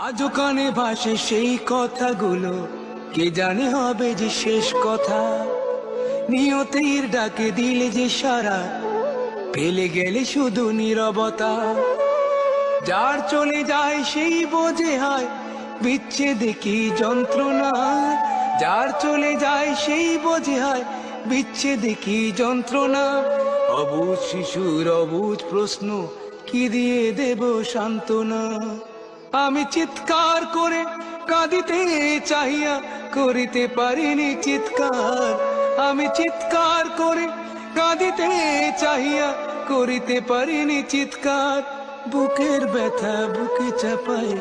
আজও কানে ভাসে সেই কথাগুলো, কে জানে হবে যে শেষ কথা। নিয়তির ডাকে দিলে যে সারা, ফেলে গেলে শুধু নীরবতা। যার চলে যায় সেই বোঝে হয় বিচ্ছেদে কি যন্ত্রণা। যার চলে যায় সেই বোঝে হয় বিচ্ছেদে কি যন্ত্রণা। অবুঝ শিশুর অবুঝ প্রশ্ন, কি দিয়ে দেব সান্ত্বনা। আমি চিৎকার করে কাঁদিতে চাহিয়া করিতে পারিনি চিৎকার। আমি চিৎকার করে কাঁদিতে চাহিয়া করিতে পারিনি চিৎকার। বুকের ব্যথা বুকে চাপায়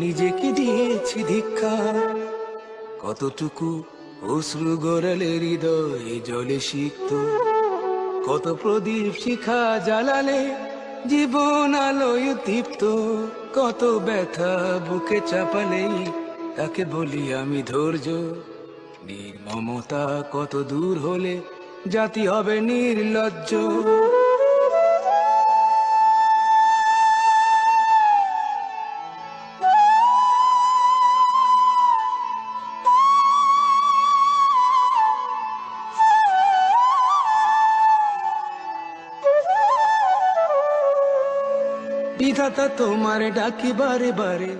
নিজেকে দিয়েছি ধিক্কার। কতটুকু অশ্রু গড়ালে হৃদয়ে জলে সিক্ত, কত প্রদীপ শিখা জ্বালালে জীবন আলোয় দীপ্ত। কত ব্যথা বুকে চাপালেই তাকে বলি আমি ধৈর্য। নির্মমতা কত দূর হলে জাতি হবে নির্লজ্জ। বিধাতা তোমার ডাকি বারে বারে,